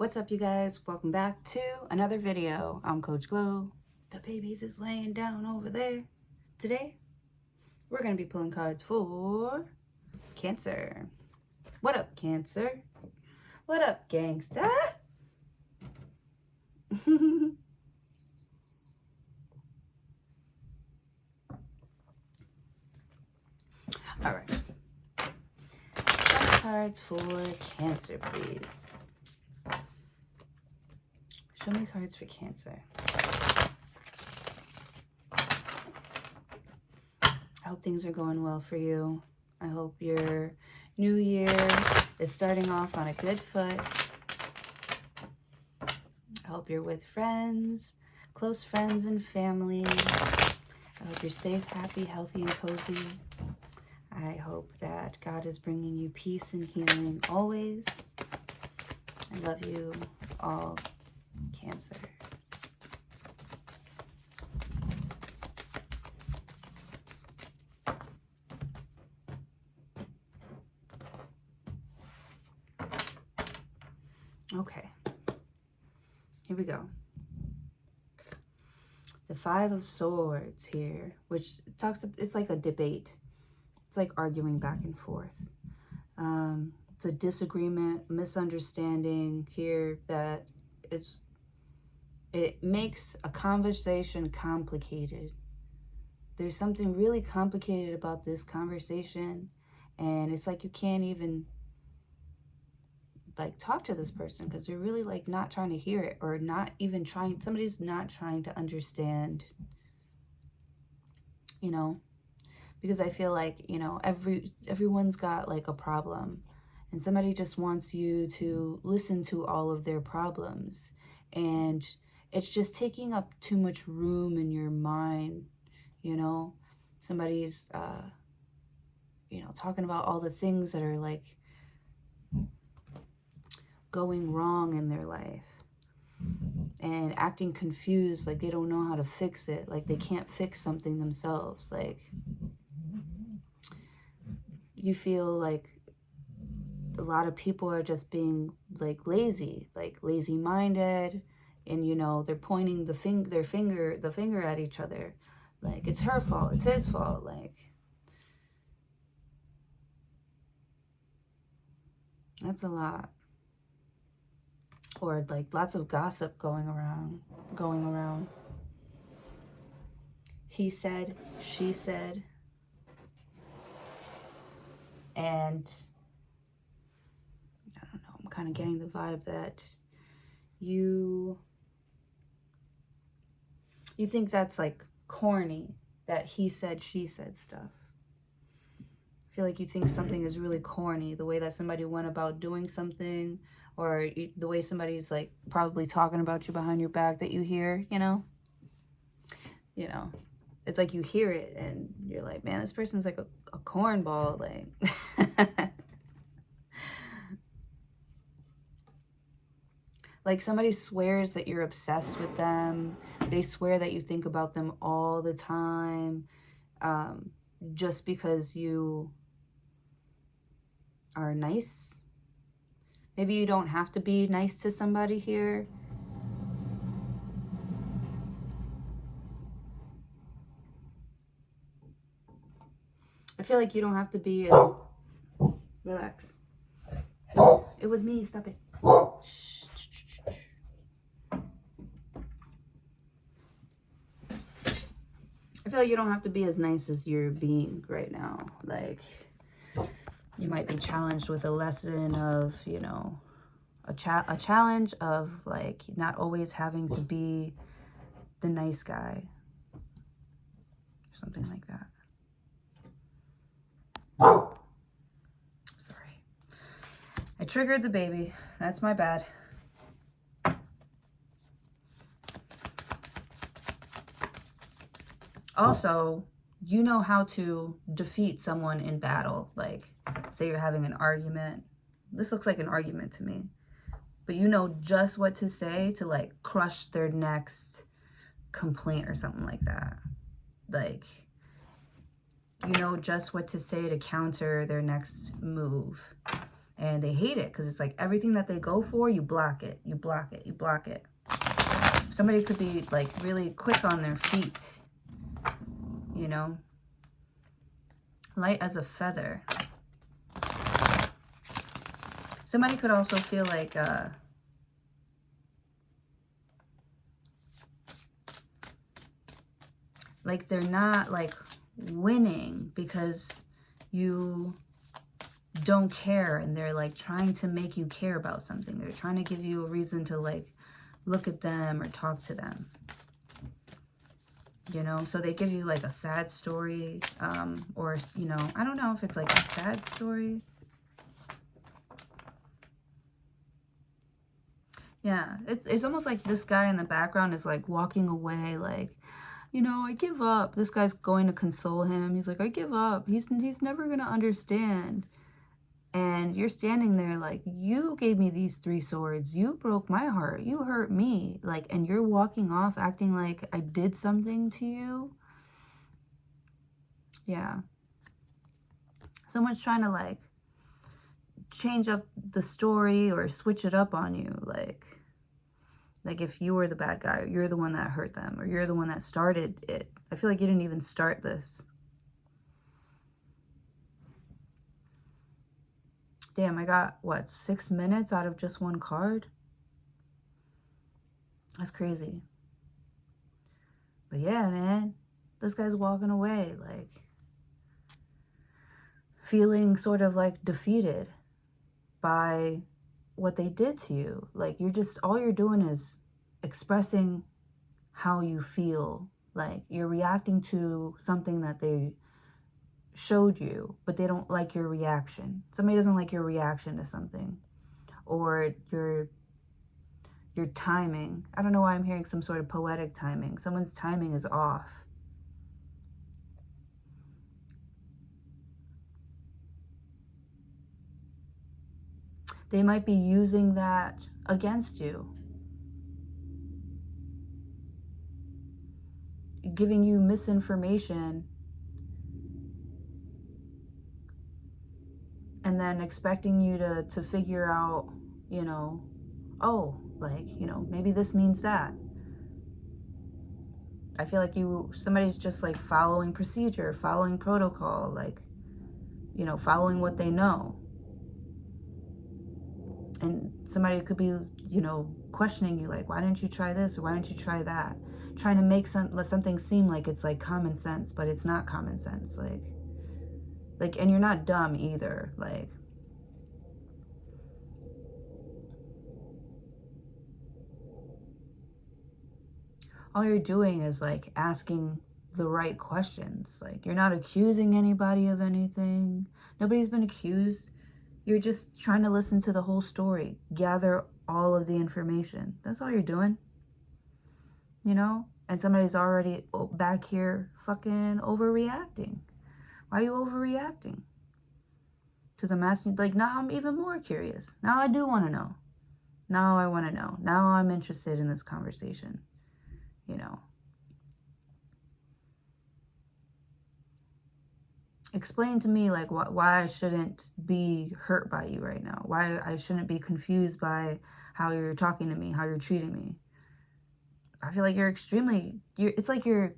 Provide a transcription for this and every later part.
What's up, you guys? Welcome back to another video. I'm Coach Glow. The babies is laying down over there. Today, we're going to be pulling cards for Cancer. What up, Cancer? What up, gangsta? All right. Cards for Cancer, please. Show me cards for Cancer. I hope things are going well for you. I hope your new year is starting off on a good foot. I hope you're with friends, close friends and family. I hope you're safe, happy, healthy, and cozy. I hope that God is bringing you peace and healing always. I love you all, Cancer. Okay, here we go. The Five of Swords here, which it's like a debate. It's like arguing back and forth. It's a disagreement, misunderstanding here that it makes a conversation complicated. There's something really complicated about this conversation, and it's like you can't even like talk to this person because they're really like not trying to hear it, or not even trying. Somebody's not trying to understand, you know, because I feel like, you know, everyone's got like a problem, and somebody just wants you to listen to all of their problems, and it's just taking up too much room in your mind. You know, somebody's you know, talking about all the things that are like going wrong in their life and acting confused, like they don't know how to fix it, like they can't fix something themselves. Like you feel like a lot of people are just being like lazy minded, and you know, they're pointing the finger at each other, like it's her fault, it's his fault, like that's a lot. Or like lots of gossip going around. He said, she said, and I don't know, I'm kind of getting the vibe that you think that's like corny, that he said, she said stuff. I feel like you think something is really corny, the way that somebody went about doing something, or the way somebody's like probably talking about you behind your back that you hear, you know? You know, it's like you hear it and you're like, man, this person's like a cornball, like. Like somebody swears that you're obsessed with them. They swear that you think about them all the time, just because you are nice. Maybe you don't have to be nice to somebody here. I feel like you don't have to be relax. It was me, stop it. Shh. I feel like you don't have to be as nice as you're being right now. Like, you might be challenged with a lesson of, you know, a challenge of like not always having to be the nice guy. Something like that. Sorry. I triggered the baby. That's my bad. Also, you know how to defeat someone in battle. Like, say you're having an argument. This looks like an argument to me. But you know just what to say to, like, crush their next complaint or something like that. Like, you know just what to say to counter their next move. And they hate it because it's like everything that they go for, you block it, you block it, you block it. Somebody could be like really quick on their feet, you know, light as a feather. Somebody could also feel like they're not like winning because you don't care, and they're like trying to make you care about something. They're trying to give you a reason to like look at them or talk to them, you know. So they give you like a sad story, or, you know, I don't know if it's like a sad story. Yeah, it's almost like this guy in the background is like walking away, like, you know, I give up. This guy's going to console him. He's like, I give up. He's never gonna understand. And you're standing there like, you gave me these 3 swords. You broke my heart. You hurt me. Like, and you're walking off acting like I did something to you. Yeah. Someone's trying to like change up the story or switch it up on you. Like if you were the bad guy, or you're the one that hurt them, or you're the one that started it. I feel like you didn't even start this. Damn, I got, what, 6 minutes out of just 1 card? That's crazy. But yeah, man, this guy's walking away, like, feeling sort of like defeated by what they did to you. Like, you're just, all you're doing is expressing how you feel. Like, you're reacting to something that they showed you, but they don't like your reaction. Somebody doesn't like your reaction to something, or your timing. I don't know why I'm hearing some sort of poetic timing. Someone's timing is off. They might be using that against you, giving you misinformation, and then expecting you to figure out, you know, oh, like, you know, maybe this means that. I feel like somebody's just like following procedure, following protocol, like, you know, following what they know. And somebody could be, you know, questioning you, like, why didn't you try this, or why didn't you try that? Trying to make something seem like it's like common sense, but it's not common sense. Like, and you're not dumb either. Like, all you're doing is like asking the right questions. Like, you're not accusing anybody of anything. Nobody's been accused. You're just trying to listen to the whole story, gather all of the information. That's all you're doing, you know? And somebody's already back here fucking overreacting. Why are you overreacting? Because I'm asking, like, now I'm even more curious. Now I do want to know. Now I want to know. Now I'm interested in this conversation, you know? Explain to me, like, why I shouldn't be hurt by you right now. Why I shouldn't be confused by how you're talking to me, how you're treating me. I feel like it's like you're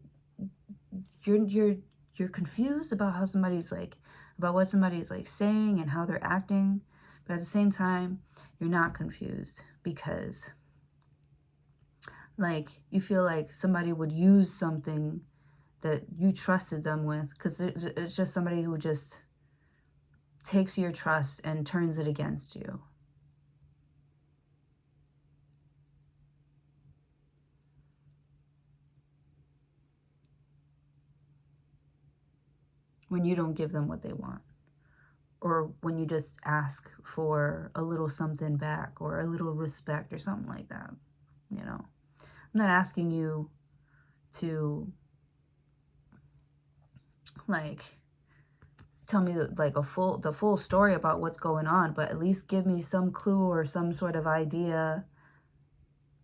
confused about how somebody's like, about what somebody's like saying and how they're acting. But at the same time, you're not confused because, like, you feel like somebody would use something that you trusted them with, because it's just somebody who just takes your trust and turns it against you. When you don't give them what they want, or when you just ask for a little something back, or a little respect, or something like that, you know. I'm not asking you to, like, tell me like the full story about what's going on, but at least give me some clue or some sort of idea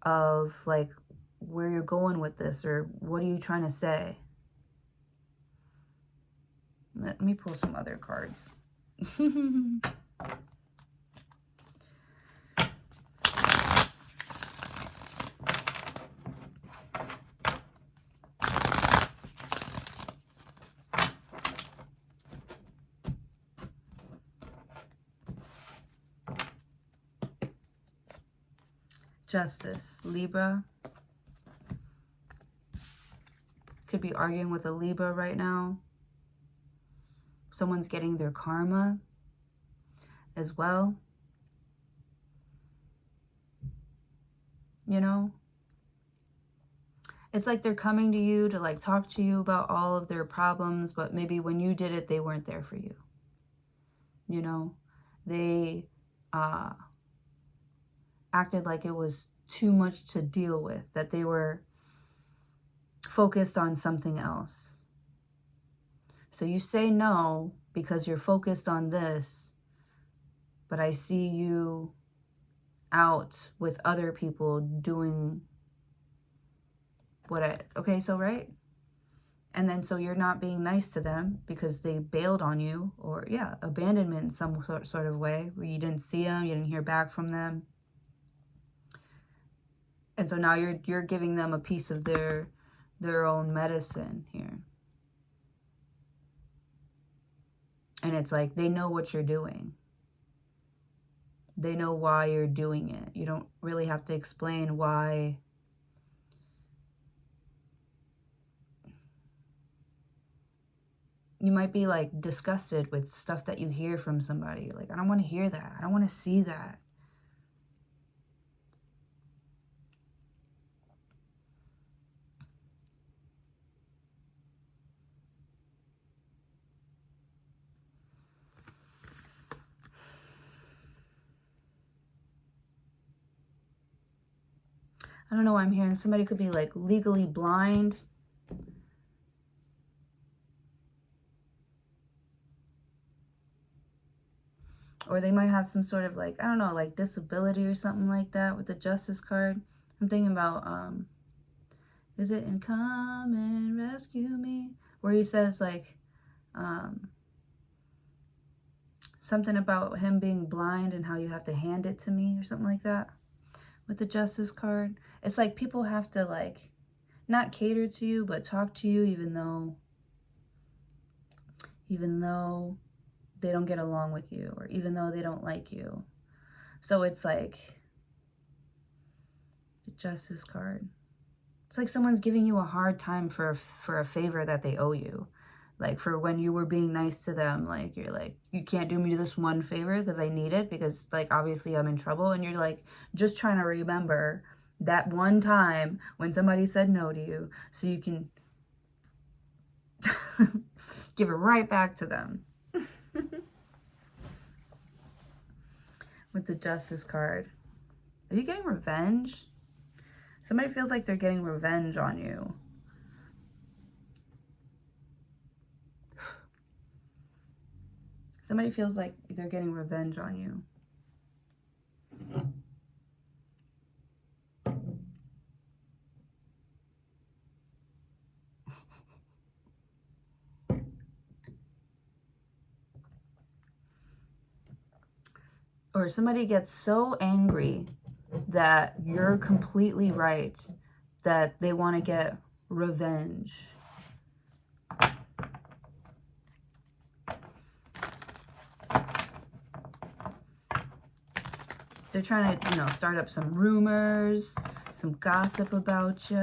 of like where you're going with this, or what are you trying to say. Let me pull some other cards. Justice, Libra. Could be arguing with a Libra right now. Someone's getting their karma as well. You know? It's like they're coming to you to like talk to you about all of their problems, but maybe when you did it, they weren't there for you. You know? They acted like it was too much to deal with, that they were focused on something else. So you say no because you're focused on this, but I see you out with other people doing what okay, so right? And then so you're not being nice to them because they bailed on you, or yeah, abandonment in some sort of way where you didn't see them, you didn't hear back from them. And so now you're giving them a piece of their own medicine here. And it's like they know what you're doing. They know why you're doing it. You don't really have to explain why. You might be like disgusted with stuff that you hear from somebody. You're like, I don't want to hear that. I don't want to see that. I don't know why I'm hearing somebody could be like legally blind. Or they might have some sort of like, I don't know, like disability or something like that with the Justice card. I'm thinking about, is it in Come and Rescue Me? Where he says like, something about him being blind and how you have to hand it to me or something like that with the Justice card. It's like people have to like not cater to you, but talk to you even though they don't get along with you, or even though they don't like you. So it's like the Justice card. It's like someone's giving you a hard time for a favor that they owe you. Like for when you were being nice to them, like you're like, you can't do me this one favor because I need it because like obviously I'm in trouble. And you're like just trying to remember that one time when somebody said no to you so you can give it right back to them. With the Justice card. Are you getting revenge? Somebody feels like they're getting revenge on you. Somebody feels like they're getting revenge on you. Or somebody gets so angry that you're completely right, that they want to get revenge. They're trying to, you know, start up some rumors, some gossip about you.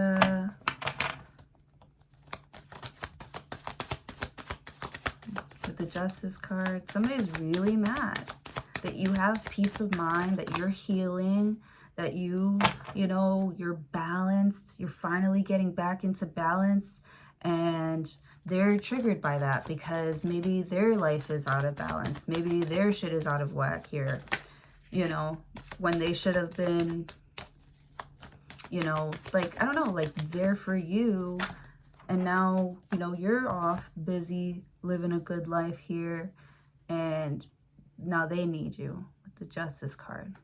With the Justice card, somebody's really mad that you have peace of mind, that you're healing, that you know, you're balanced, you're finally getting back into balance, and they're triggered by that because maybe their life is out of balance. Maybe their shit is out of whack here, you know, when they should have been, you know, like, I don't know, like there for you. And now, you know, you're off busy living a good life here, and now they need you with the Justice card.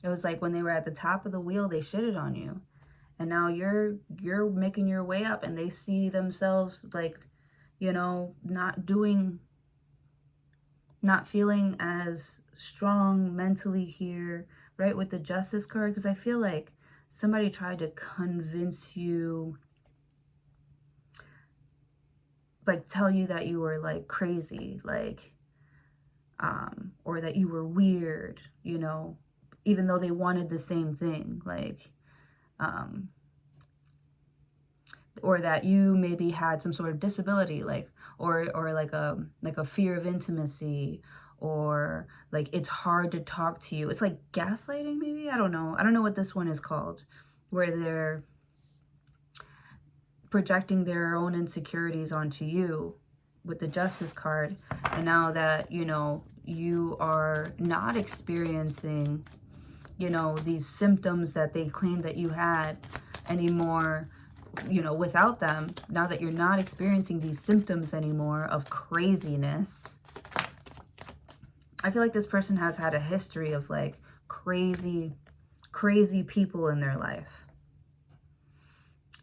It was like when they were at the top of the wheel, they shitted on you. And now you're making your way up, and they see themselves like, you know, not feeling as strong mentally here, right, with the Justice card. Because I feel like somebody tried to convince you, like tell you that you were like crazy, like, or that you were weird, you know, even though they wanted the same thing, like, or that you maybe had some sort of disability, like, or like a fear of intimacy, or like it's hard to talk to you. It's like gaslighting, maybe. I don't know what this one is called, where they're projecting their own insecurities onto you with the Justice card. And now that, you know, you are not experiencing, you know, these symptoms that they claimed that you had anymore, you know, without them, now that you're not experiencing these symptoms anymore of craziness, I feel like this person has had a history of like crazy people in their life.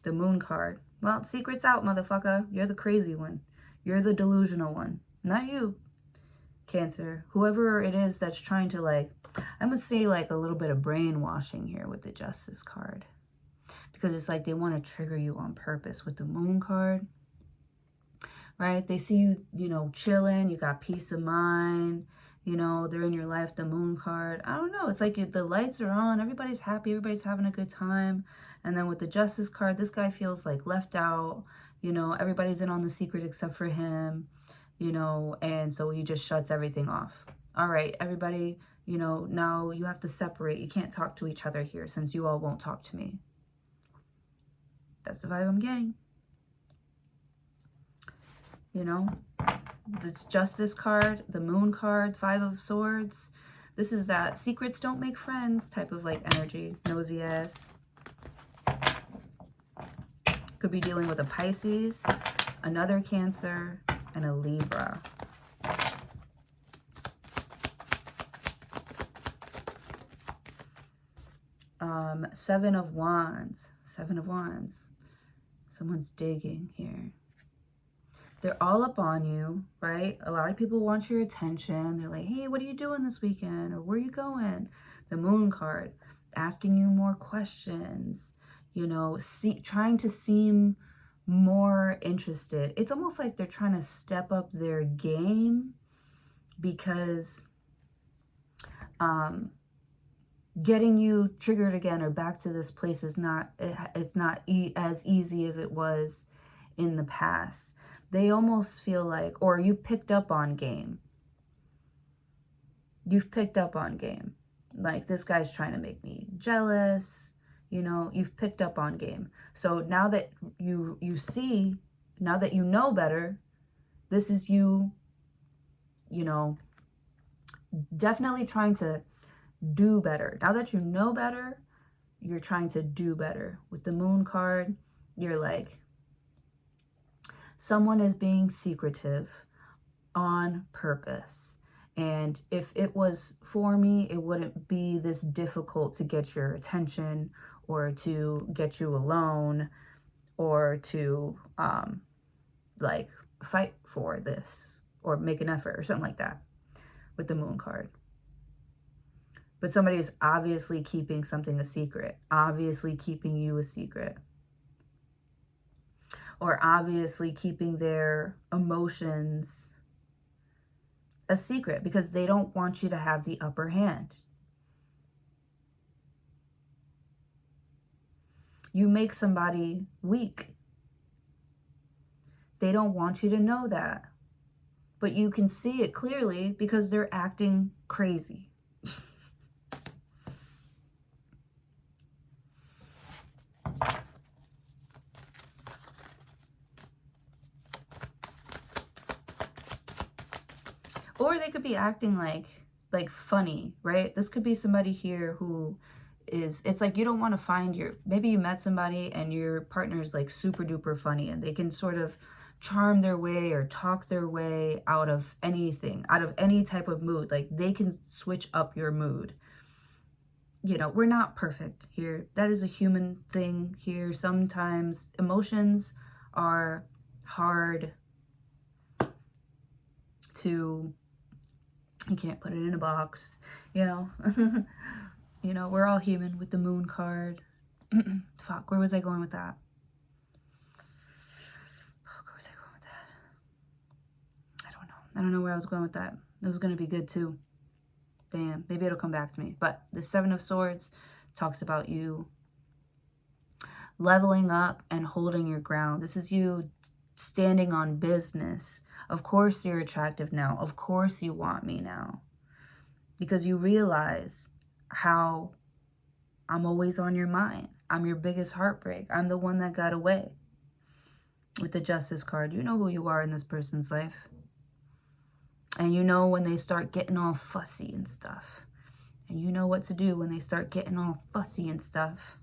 The Moon card. Well, secret's out, motherfucker. You're the crazy one. You're the delusional one. Not you, Cancer. Whoever it is that's trying to, like, I'm going to say like a little bit of brainwashing here with the Justice card. Because it's like they want to trigger you on purpose with the Moon card. Right? They see you, you know, chilling. You got peace of mind. You know, they're in your life, the Moon card. I don't know. It's like the lights are on. Everybody's happy. Everybody's having a good time. And then with the Justice card, this guy feels like left out. You know, everybody's in on the secret except for him. You know, and so he just shuts everything off. All right, everybody, you know, now you have to separate. You can't talk to each other here since you all won't talk to me. That's the vibe I'm getting. You know, this Justice card, the Moon card, Five of Swords. This is that secrets don't make friends type of like energy. Nosy ass. Could be dealing with a Pisces, another Cancer, and a Libra. Seven of Wands. Seven of Wands. Someone's digging here. They're all up on you, right? A lot of people want your attention. They're like, hey, what are you doing this weekend? Or where are you going? The Moon card, asking you more questions, you know, trying to seem more interested. It's almost like they're trying to step up their game because getting you triggered again or back to this place is not, it's not as easy as it was in the past. They almost feel like, or you picked up on game. You've picked up on game. Like, this guy's trying to make me jealous. You know, you've picked up on game. So now that you see, now that you know better, this is you, you know, definitely trying to do better. Now that you know better, you're trying to do better. With the Moon card, you're like, someone is being secretive on purpose. And if it was for me, it wouldn't be this difficult to get your attention or to get you alone or to like fight for this or make an effort or something like that with the Moon card. But somebody is obviously keeping something a secret, obviously keeping you a secret, or obviously keeping their emotions a secret because they don't want you to have the upper hand. You make somebody weak. They don't want you to know that. But you can see it clearly because they're acting crazy. Or they could be acting like funny, right? This could be somebody here who is, it's like you don't want to find your, maybe you met somebody and your partner is like super duper funny and they can sort of charm their way or talk their way out of anything, out of any type of mood. Like they can switch up your mood. You know, we're not perfect here. That is a human thing here. Sometimes emotions are hard to, you can't put it in a box, you know. You know, we're all human with the Moon card. Fuck, where was I going with that? Where was I going with that? I don't know. I don't know where I was going with that. It was going to be good too. Damn, maybe it'll come back to me. But the Seven of Swords talks about you leveling up and holding your ground. This is you standing on business. Of course you're attractive now. Of course you want me now. Because you realize how I'm always on your mind. I'm your biggest heartbreak. I'm the one that got away. With the Justice card, you know who you are in this person's life. And you know when they start getting all fussy and stuff. And you know what to do when they start getting all fussy and stuff.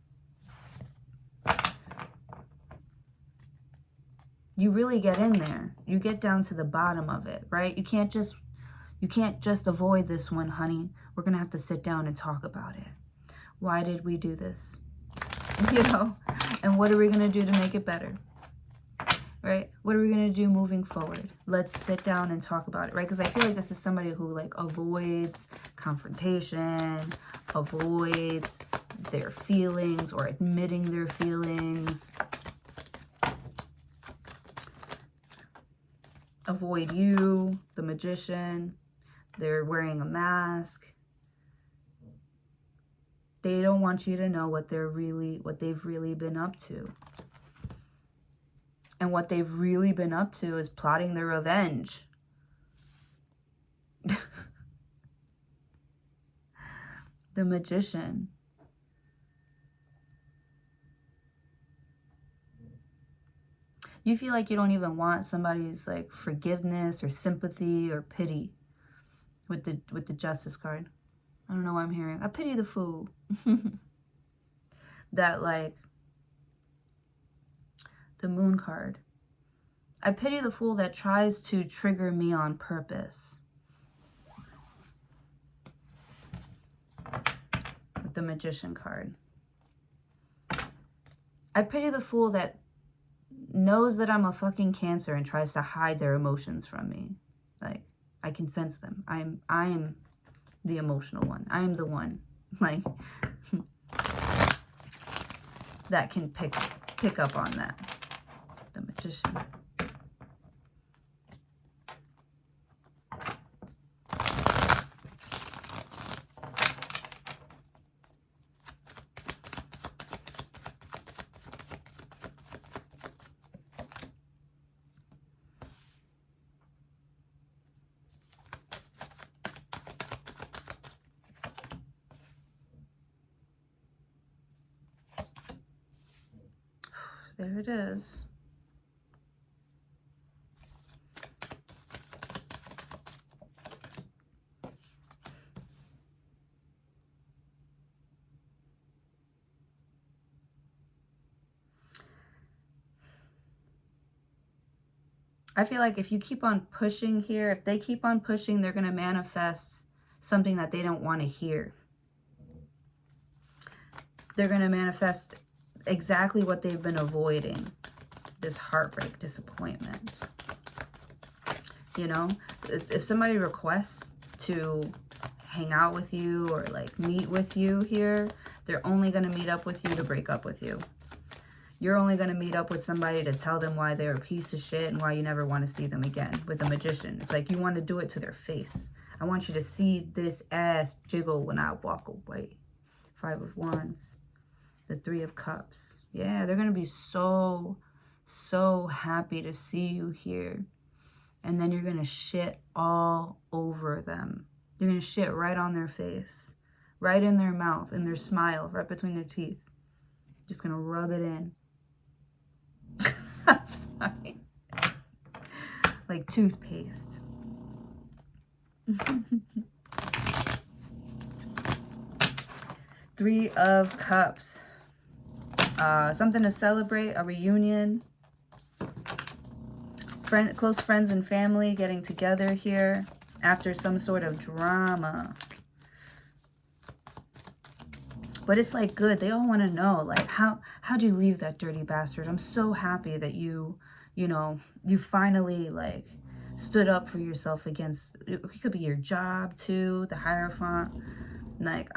You really get in there. You get down to the bottom of it, right? You can't just avoid this one, honey. We're going to have to sit down and talk about it. Why did we do this? You know? And what are we going to do to make it better? Right? What are we going to do moving forward? Let's sit down and talk about it, right? Because I feel like this is somebody who like avoids confrontation, avoids their feelings or admitting their feelings. Avoid you, the Magician. They're wearing a mask. They don't want you to know what they've really been up to. And what they've really been up to is plotting their revenge. The Magician. You feel like you don't even want somebody's like forgiveness or sympathy or pity with the Justice card. I don't know what I'm hearing. I pity the fool. That like the Moon card. I pity the fool that tries to trigger me on purpose. With the Magician card. I pity the fool that knows that I'm a fucking Cancer and tries to hide their emotions from me. Like, I can sense them. I am the emotional one. I am the one, like, that can pick up on that. The Magician. There it is. I feel like if you keep on pushing here, if they keep on pushing, they're going to manifest something that they don't want to hear. They're going to manifest exactly what they've been avoiding. This heartbreak, disappointment. You know, if somebody requests to hang out with you or like meet with you here, they're only going to meet up with you to break up with you. You're only going to meet up with somebody to tell them why they're a piece of shit and why you never want to see them again. With the Magician, it's like you want to do it to their face. I want you to see this ass jiggle when I walk away. Five of Wands. The Three of Cups. Yeah, they're going to be so happy to see you here. And then you're going to shit all over them. You're going to shit right on their face. Right in their mouth, in their smile, right between their teeth. Just going to rub it in. Sorry. Like toothpaste. Three of Cups. Something to celebrate, a reunion. Close friends and family getting together here after some sort of drama. But it's like good. They all want to know, like, how'd you leave that dirty bastard? I'm so happy that you know, you finally, like, stood up for yourself against, it could be your job too, the Hierophant. Like,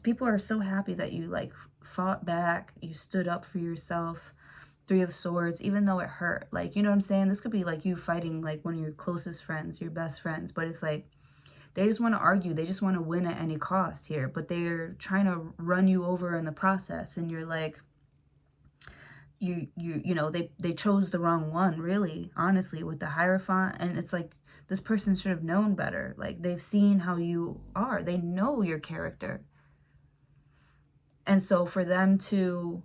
people are so happy that you, like, fought back, you stood up for yourself. Three of Swords, even though it hurt. Like, you know what I'm saying? This could be, like, you fighting, like, one of your closest friends, your best friends. But it's, like, They just want to argue. They just want to win at any cost here. But they're trying to run you over in the process. And you're like, you know, they chose the wrong one, really, honestly, with the Hierophant. And it's like, this person should have known better. Like, they've seen how you are. They know your character. And so for them to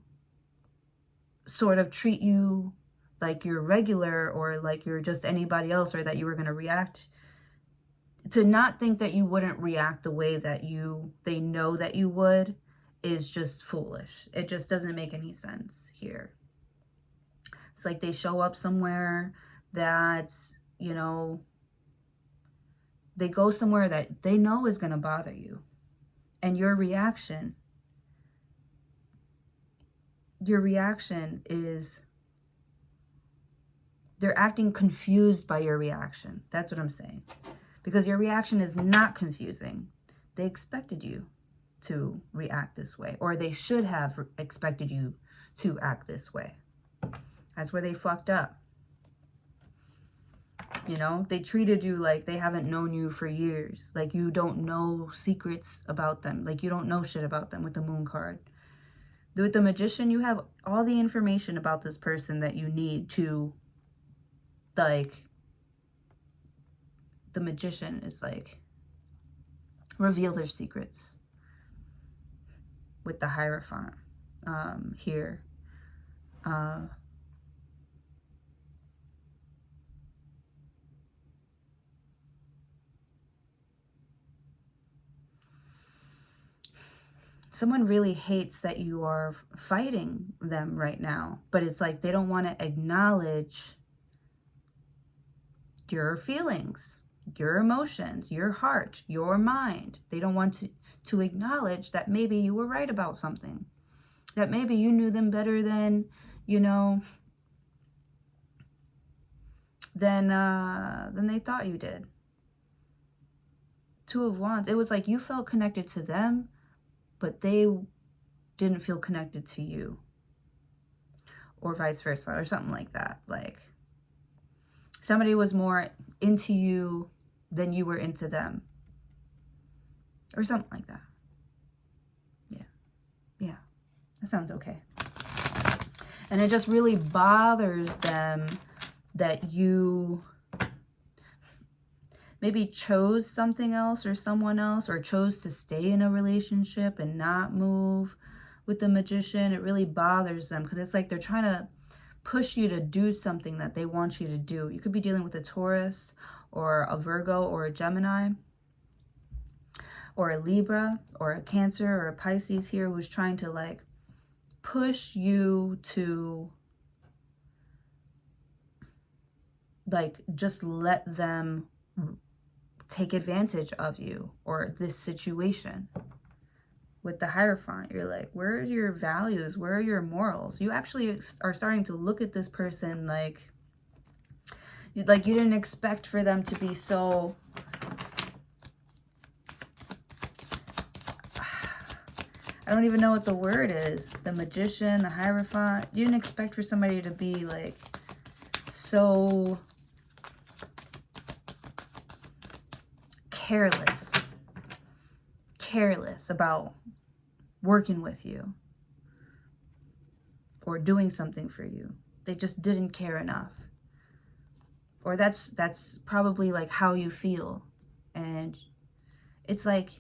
sort of treat you like you're regular, or like you're just anybody else, or that you were going to react, to not think that you wouldn't react the way that they know that you would, is just foolish. It just doesn't make any sense here. It's like they show up somewhere that, you know, they go somewhere that they know is going to bother you. And your reaction is, they're acting confused by your reaction. That's what I'm saying. Because your reaction is not confusing. They expected you to react this way, or they should have expected you to act this way. That's where they fucked up. You know, they treated you like they haven't known you for years. Like you don't know secrets about them. Like you don't know shit about them with the Moon card. With the Magician, you have all the information about this person that you need to, like, the Magician is like, reveal their secrets. With the Hierophant here. Someone really hates that you are fighting them right now, but it's like they don't want to acknowledge your feelings, your emotions, your heart, your mind. They don't want to acknowledge that maybe you were right about something, that maybe you knew them better than, you know, than they thought you did. Two of Wands. It was like you felt connected to them, but they didn't feel connected to you, or vice versa, or something like that. Like somebody was more into you than you were into them, or something like that. Yeah, that sounds okay. And it just really bothers them that you maybe chose something else or someone else, or chose to stay in a relationship and not move with the Magician. It really bothers them because it's like they're trying to push you to do something that they want you to do. You could be dealing with a Taurus or a Virgo or a Gemini or a Libra or a Cancer or a Pisces here, who's trying to like push you to like just let them take advantage of you or this situation. With the Hierophant, you're like, where are your values? Where are your morals? You actually are starting to look at this person like you didn't expect for them to be so, I don't even know what the word is. The Magician, the Hierophant. You didn't expect for somebody to be like so careless about working with you or doing something for you. They just didn't care enough. Or that's probably like how you feel. And it's like,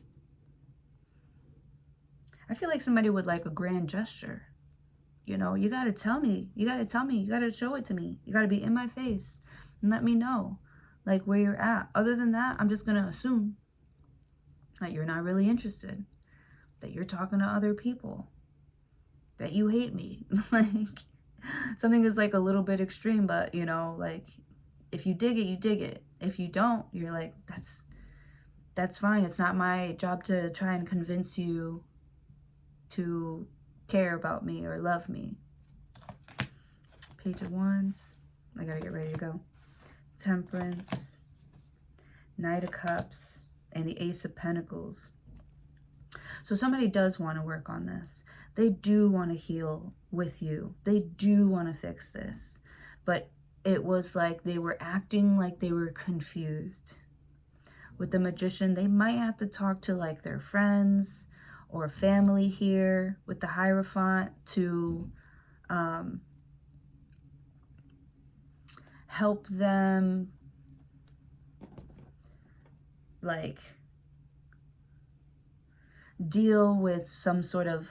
I feel like somebody would like a grand gesture. You know, you got to tell me. You got to tell me. You got to show it to me. You got to be in my face and let me know like where you're at. Other than that, I'm just going to assume that you're not really interested, that you're talking to other people, that you hate me. Like something is like a little bit extreme, but you know, like if you dig it, you dig it. If you don't, you're like, that's fine. It's not my job to try and convince you to care about me or love me. Page of Wands. I gotta get ready to go. Temperance, Knight of Cups, and the Ace of Pentacles. So somebody does want to work on this. They do want to heal with you. They do want to fix this. But it was like they were acting like they were confused. With the Magician, they might have to talk to like their friends or family here with the Hierophant to help them like deal with some sort of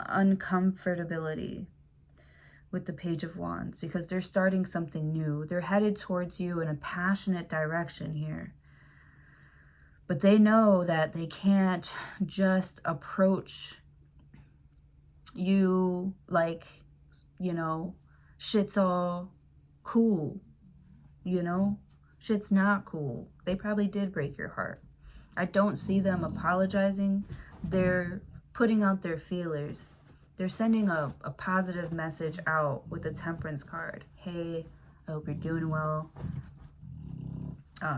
uncomfortability with the Page of Wands, because they're starting something new. They're headed towards you in a passionate direction here. But they know that they can't just approach you like, you know, shit's all cool, you know? Shit's not cool. They probably did break your heart. I don't see them apologizing. They're putting out their feelers. They're sending a positive message out with the Temperance card. Hey, I hope you're doing well.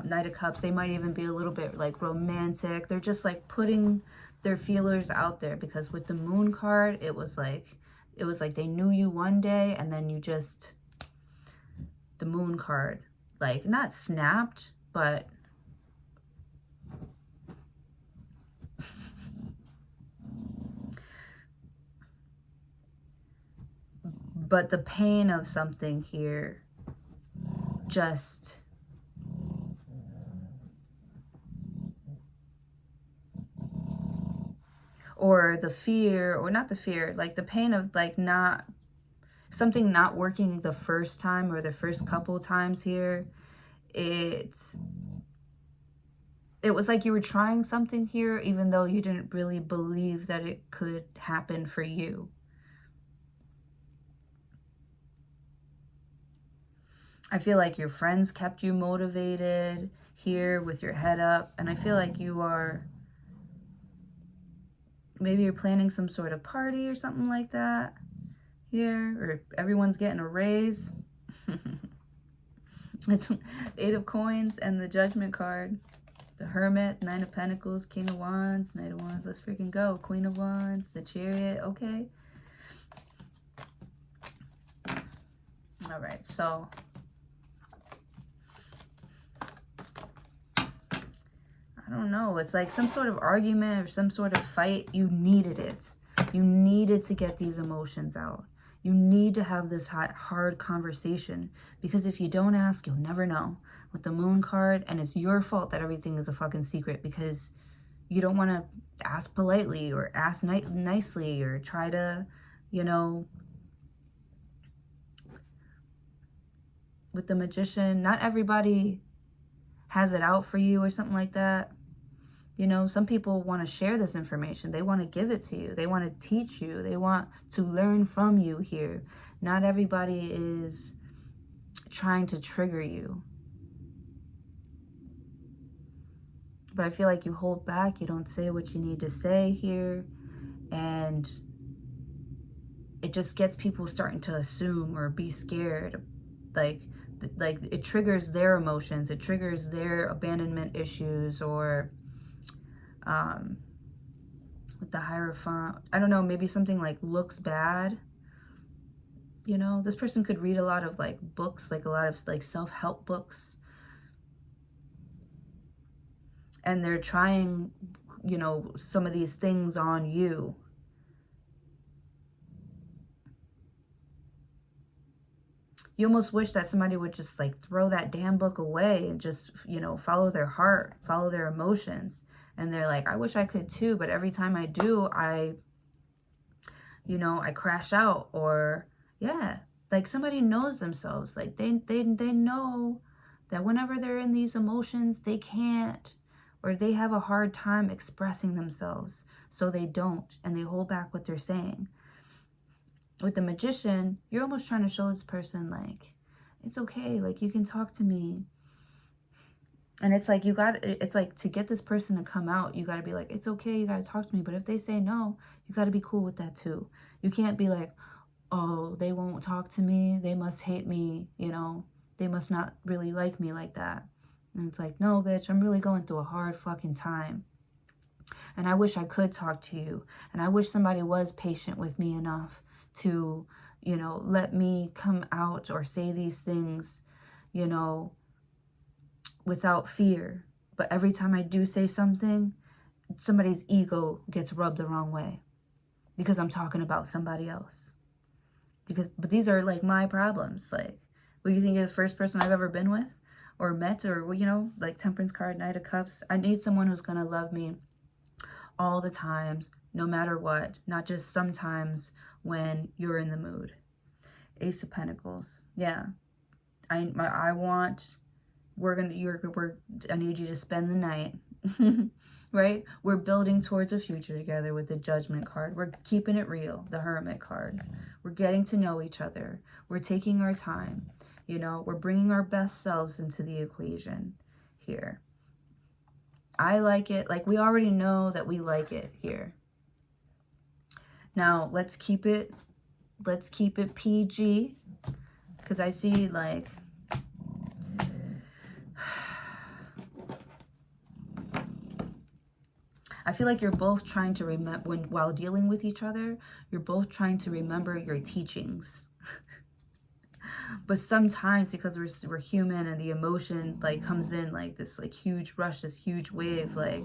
Knight of Cups, they might even be a little bit like romantic. They're just like putting their feelers out there, because with the Moon card, it was like they knew you one day and then you just, the Moon card, like not snapped, but the pain of something here just or the fear, or not the fear, like the pain of like not, something not working the first time or the first couple times here. It was like you were trying something here even though you didn't really believe that it could happen for you. I feel like your friends kept you motivated here with your head up, and I feel like you are, maybe you're planning some sort of party or something like that here, or everyone's getting a raise. It's 8 of Coins and the Judgment card. The Hermit, 9 of Pentacles, King of Wands, Knight of Wands, let's freaking go. Queen of Wands, the Chariot, okay. All right, so I don't know. It's like some sort of argument or some sort of fight. You needed it. You needed to get these emotions out. You need to have this hard conversation, because if you don't ask, you'll never know. With the Moon card, and it's your fault that everything is a fucking secret, because you don't want to ask politely or ask nicely or try to, you know. With the Magician, not everybody has it out for you or something like that. You know, some people want to share this information. They want to give it to you. They want to teach you. They want to learn from you here. Not everybody is trying to trigger you. But I feel like you hold back. You don't say what you need to say here. And it just gets people starting to assume or be scared. Like it triggers their emotions. It triggers their abandonment issues, or with the Hierophant, I don't know, maybe something like looks bad. You know, this person could read a lot of like books, like a lot of like self-help books. And they're trying, you know, some of these things on you. You almost wish that somebody would just like throw that damn book away and just, you know, follow their heart, follow their emotions. And they're like, I wish I could too, but every time I do, you know, I crash out. Or yeah, like somebody knows themselves. Like they know that whenever they're in these emotions, they can't, or they have a hard time expressing themselves. So they don't, and they hold back what they're saying. With the Magician, you're almost trying to show this person like, it's okay, like you can talk to me. And it's like, it's like to get this person to come out, you got to be like, it's okay, you got to talk to me. But if they say no, you got to be cool with that too. You can't be like, oh, they won't talk to me, they must hate me, you know, they must not really like me like that. And it's like, no, bitch, I'm really going through a hard fucking time. And I wish I could talk to you. And I wish somebody was patient with me enough to, you know, let me come out or say these things, you know, without fear. But every time I do say something, somebody's ego gets rubbed the wrong way because I'm talking about somebody else. But these are like my problems. Like, what do you think you're the first person I've ever been with or met, or, you know, like Temperance card, Knight of Cups. I need someone who's going to love me all the time, no matter what, not just sometimes when you're in the mood. Ace of Pentacles. Yeah. I need you to spend the night. Right? We're building towards a future together with the Judgment card. We're keeping it real, the Hermit card. We're getting to know each other. We're taking our time. You know, we're bringing our best selves into the equation here. I like it. Like, we already know that we like it here. Now, let's keep it PG, because I see, like, I feel like you're both trying to remember, while dealing with each other, you're both trying to remember your teachings. But sometimes, because we're human and the emotion like comes in like this like huge rush, this huge wave, like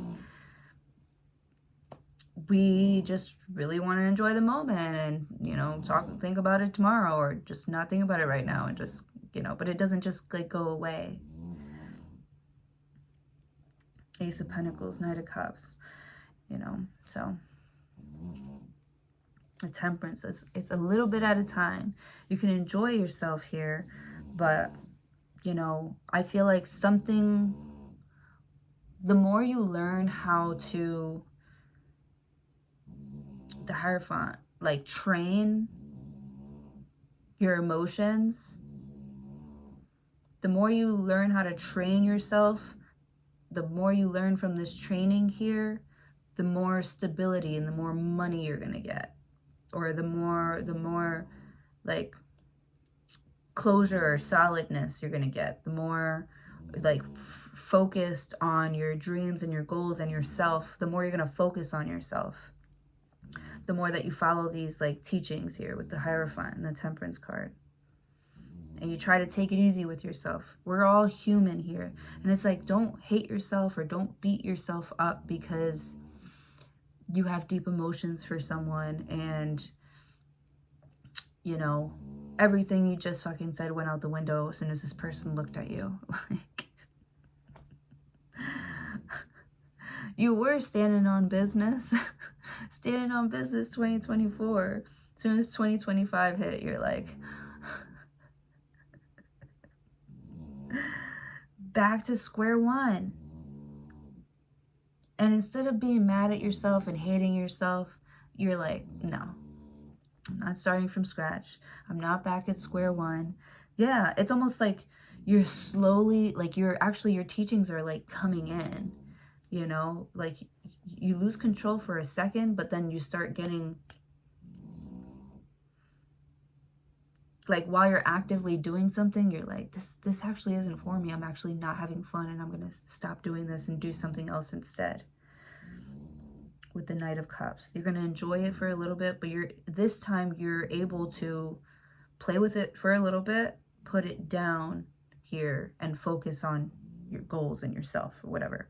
we just really want to enjoy the moment and, you know, think about it tomorrow, or just not think about it right now and just, you know, but it doesn't just like go away. Ace of Pentacles, Knight of Cups, you know, so the Temperance, it's a little bit at a time. You can enjoy yourself here, but, you know, I feel like the more you learn how to, the Hierophant, like, train your emotions, the more you learn how to train yourself, the more you learn from this training here, the more stability and the more money you're going to get. Or the more like closure or solidness you're going to get. The more like focused on your dreams and your goals and yourself, the more you're going to focus on yourself. The more that you follow these like teachings here with the Hierophant and the Temperance card. And you try to take it easy with yourself. We're all human here. And it's like, don't hate yourself or don't beat yourself up because you have deep emotions for someone and, you know, everything you just fucking said went out the window as soon as this person looked at you. Like, you were standing on business. Standing on business 2024. As soon as 2025 hit, you're like, back to square one. And instead of being mad at yourself and hating yourself, you're like, no, I'm not starting from scratch. I'm not back at square one. Yeah, it's almost like you're slowly, like your teachings are like coming in, you know, like you lose control for a second, but then you start getting, like, while you're actively doing something, you're like, this actually isn't for me. I'm actually not having fun, and I'm going to stop doing this and do something else instead. With the Knight of Cups, you're going to enjoy it for a little bit, but this time you're able to play with it for a little bit, put it down here, and focus on your goals and yourself or whatever.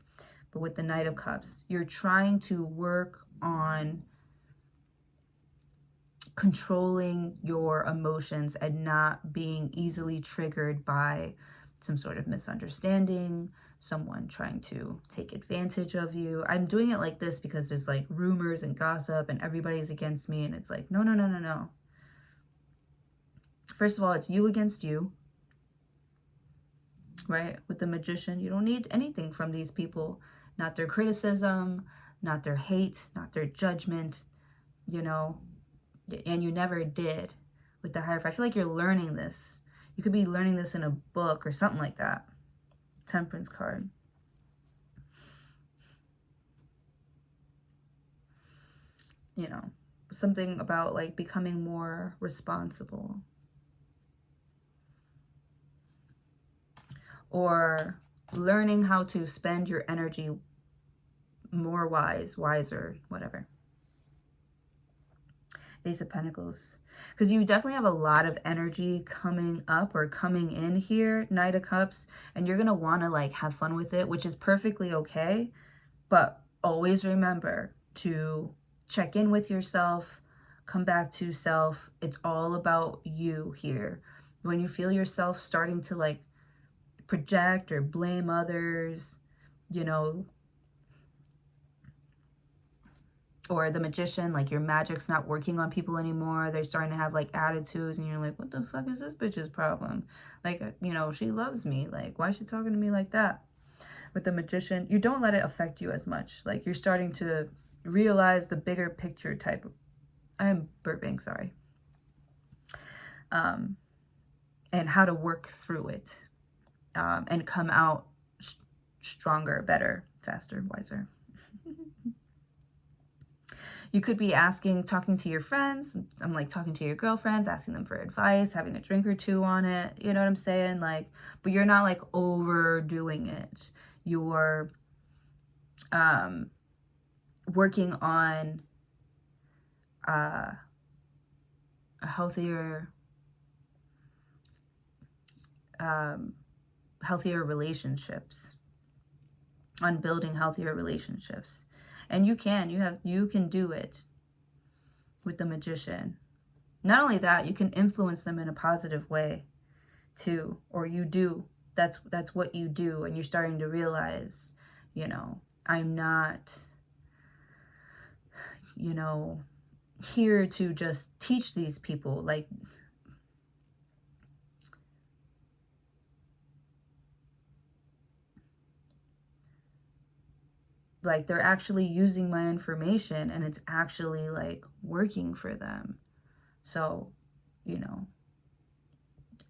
But with the Knight of Cups, you're trying to work on controlling your emotions and not being easily triggered by some sort of misunderstanding, someone trying to take advantage of you. I'm doing it like this because there's like rumors and gossip and everybody's against me, and it's like, no, no, no, no, no. First of all, it's you against you, right? With the Magician, you don't need anything from these people. Not their criticism, not their hate, not their judgment, you know, and you never did with the Hierophant. I feel like you're learning this. You could be learning this in a book or something like that. Temperance card. You know, something about like becoming more responsible. Or learning how to spend your energy more wiser, whatever. Ace of Pentacles. Because you definitely have a lot of energy coming up or coming in here, Knight of Cups. And you're going to want to like have fun with it, which is perfectly okay. But always remember to check in with yourself, come back to self. It's all about you here. When you feel yourself starting to like project or blame others, you know, or the Magician, like your magic's not working on people anymore. They're starting to have like attitudes and you're like, what the fuck is this bitch's problem? Like, you know, she loves me. Like, why is she talking to me like that? With the Magician, you don't let it affect you as much. Like, you're starting to realize the bigger picture type of, I'm burping, sorry. And how to work through it. And come out stronger, better, faster, wiser. You could be talking to your friends. I'm like talking to your girlfriends, asking them for advice, having a drink or two on it. You know what I'm saying? Like, but you're not like overdoing it. You're working on a healthier relationships, on building healthier relationships. And you can do it with the Magician. Not only that, you can influence them in a positive way too, or you do. That's what you do, and you're starting to realize, you know, I'm not, you know, here to just teach these people. Like they're actually using my information and it's actually like working for them. So, you know,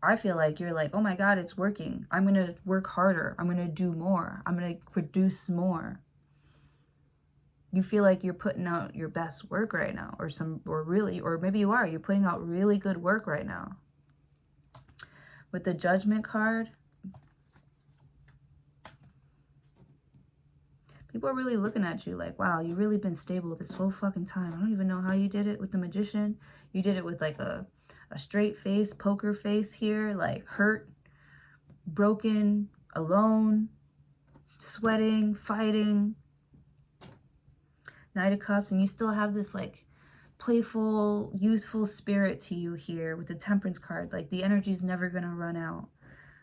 I feel like you're like, oh my God, it's working. I'm going to work harder. I'm going to do more. I'm going to produce more. You feel like you're putting out your best work right now, or maybe you are. You're putting out really good work right now. With the Judgment card, people are really looking at you like, wow, you've really been stable this whole fucking time. I don't even know how you did it with the Magician. You did it with like a straight face, poker face here, like hurt, broken, alone, sweating, fighting. Knight of Cups, and you still have this like playful, youthful spirit to you here with the Temperance card. Like the energy's never going to run out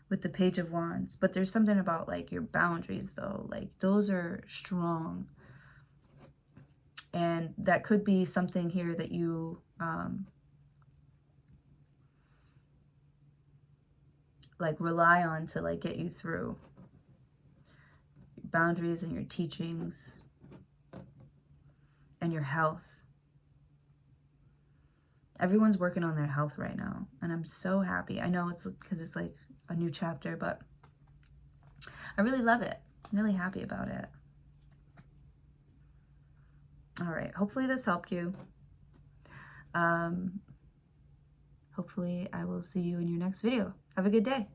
with the Page of Wands. But there's something about like your boundaries though. Like those are strong. And that could be something here that you like rely on to like get you through. Your boundaries and your teachings and your health. Everyone's working on their health right now, and I'm so happy. I know it's because it's like a new chapter, but I really love it. I'm really happy about it. All right, hopefully this helped you. Hopefully I will see you in your next video. Have a good day.